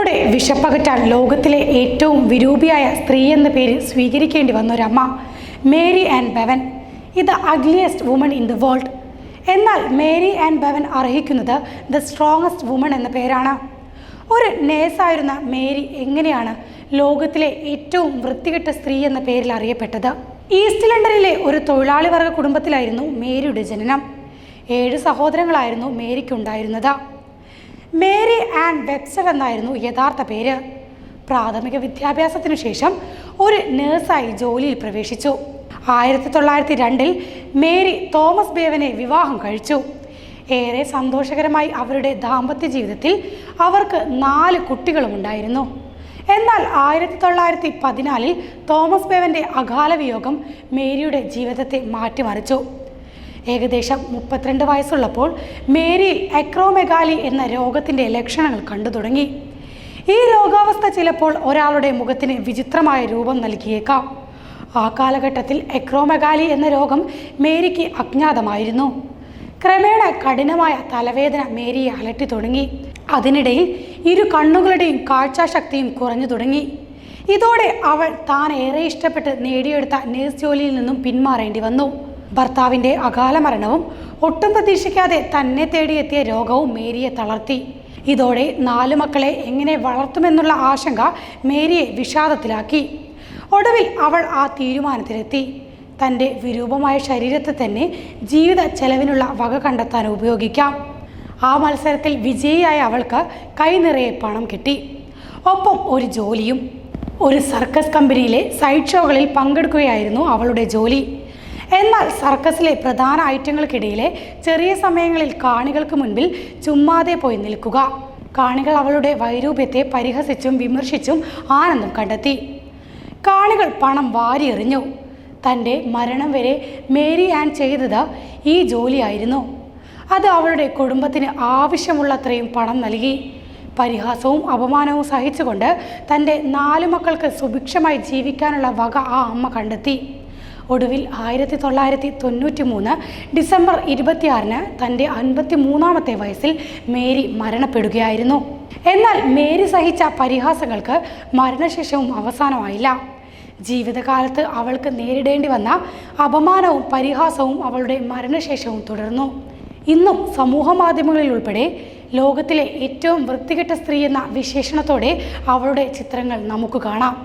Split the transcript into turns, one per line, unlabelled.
തങ്ങളുടെ വിശപ്പകറ്റാൻ ലോകത്തിലെ ഏറ്റവും വിരൂപിയായ സ്ത്രീ എന്ന പേര് സ്വീകരിക്കേണ്ടി വന്നൊരമ്മ മേരി ആൻ ബെവൻ. ഇത് ugliest woman in the world. എന്നാൽ മേരി ആൻ ബെവൻ അർഹിക്കുന്നത് ദ സ്ട്രോങ്ങസ്റ്റ് വുമൺ എന്ന പേരാണ്. ഒരു നേഴ്സായിരുന്ന മേരി എങ്ങനെയാണ് ലോകത്തിലെ ഏറ്റവും വൃത്തികെട്ട സ്ത്രീ എന്ന പേരിൽ അറിയപ്പെട്ടത്? ഈസ്റ്റ് ലണ്ടനിലെ ഒരു തൊഴിലാളി വർഗ കുടുംബത്തിലായിരുന്നു മേരിയുടെ ജനനം. 7 സഹോദരങ്ങളായിരുന്നു മേരിക്കുണ്ടായിരുന്നത്. മേരി ആൻ വെബ്സ്റ്റർ എന്നായിരുന്നു യഥാർത്ഥ പേര്. പ്രാഥമിക വിദ്യാഭ്യാസത്തിനു ശേഷം ഒരു നേഴ്സായി ജോലിയിൽ പ്രവേശിച്ചു. 1902 മേരി തോമസ് ബേവനെ വിവാഹം കഴിച്ചു. ഏറെ സന്തോഷകരമായി അവരുടെ ദാമ്പത്യ ജീവിതത്തിൽ അവർക്ക് 4 കുട്ടികളും ഉണ്ടായിരുന്നു. എന്നാൽ 1914 തോമസ് ബേവന്റെ അകാല വിയോഗം മേരിയുടെ ജീവിതത്തെ മാറ്റിമറിച്ചു. ഏകദേശം 32 വയസ്സുള്ളപ്പോൾ മേരിയിൽ അക്രോമെഗാലി എന്ന രോഗത്തിൻ്റെ ലക്ഷണങ്ങൾ കണ്ടു തുടങ്ങി. ഈ രോഗാവസ്ഥ ചിലപ്പോൾ ഒരാളുടെ മുഖത്തിന് വിചിത്രമായ രൂപം നൽകിയേക്കാം. ആ കാലഘട്ടത്തിൽ അക്രോമെഗാലി എന്ന രോഗം മേരിക്ക് അജ്ഞാതമായിരുന്നു. ക്രമേണ കഠിനമായ തലവേദന മേരിയെ അലട്ടി തുടങ്ങി. അതിനിടയിൽ 2 കണ്ണുകളുടെയും കാഴ്ചാശക്തിയും കുറഞ്ഞു തുടങ്ങി. ഇതോടെ അവൾ താൻ ഏറെ ഇഷ്ടപ്പെട്ട് നേടിയെടുത്ത നേഴ്സ് ജോലിയിൽ നിന്നും പിന്മാറേണ്ടി വന്നു. ഭർത്താവിൻ്റെ അകാല മരണവും ഒട്ടും പ്രതീക്ഷിക്കാതെ തന്നെ തേടിയെത്തിയ രോഗവും മേരിയെ തളർത്തി. ഇതോടെ 4 മക്കളെ എങ്ങനെ വളർത്തുമെന്നുള്ള ആശങ്ക മേരിയെ വിഷാദത്തിലാക്കി. ഒടുവിൽ അവൾ ആ തീരുമാനത്തിലെത്തി. തൻ്റെ വിരൂപമായ ശരീരത്തെ തന്നെ ജീവിത ചെലവിനുള്ള വക കണ്ടെത്താൻ ഉപയോഗിക്കാം. ആ മത്സരത്തിൽ വിജയിയായ അവൾക്ക് കൈനിറയെ പണം കിട്ടി. ഒപ്പം ഒരു ജോലിയും. ഒരു സർക്കസ് കമ്പനിയിലെ സൈഡ് ഷോകളിൽ പങ്കെടുക്കുകയായിരുന്നു അവളുടെ ജോലി. എന്നാൽ സർക്കസിലെ പ്രധാന ഐറ്റങ്ങൾക്കിടയിലെ ചെറിയ സമയങ്ങളിൽ കാണികൾക്ക് മുൻപിൽ ചുമ്മാതെ പോയി നിൽക്കുക. കാണികൾ അവളുടെ വൈരൂപ്യത്തെ പരിഹസിച്ചും വിമർശിച്ചും ആനന്ദം കണ്ടെത്തി. കാണികൾ പണം വാരിയെറിഞ്ഞു. തൻ്റെ മരണം വരെ മേരി ആൻ ചെയ്തത് ഈ ജോലിയായിരുന്നു. അത് അവളുടെ കുടുംബത്തിന് ആവശ്യമുള്ളത്രയും പണം നൽകി. പരിഹാസവും അപമാനവും സഹിച്ചുകൊണ്ട് തൻ്റെ 4 മക്കൾക്ക് സുഭിക്ഷമായി ജീവിക്കാനുള്ള വക ആ അമ്മ കണ്ടെത്തി. ഒടുവിൽ 1993 ഡിസംബർ 26 തൻ്റെ 53ാമത്തെ വയസ്സിൽ മേരി മരണപ്പെടുകയായിരുന്നു. എന്നാൽ മേരി സഹിച്ച പരിഹാസങ്ങൾക്ക് മരണശേഷവും അവസാനമായില്ല. ജീവിതകാലത്ത് അവൾക്ക് നേരിടേണ്ടി വന്ന അപമാനവും പരിഹാസവും അവളുടെ മരണശേഷവും തുടർന്നു. ഇന്നും സമൂഹ മാധ്യമങ്ങളിൽ ഉൾപ്പെടെ ലോകത്തിലെ ഏറ്റവും വൃത്തികെട്ട സ്ത്രീ എന്ന വിശേഷണത്തോടെ അവളുടെ ചിത്രങ്ങൾ നമുക്ക് കാണാം.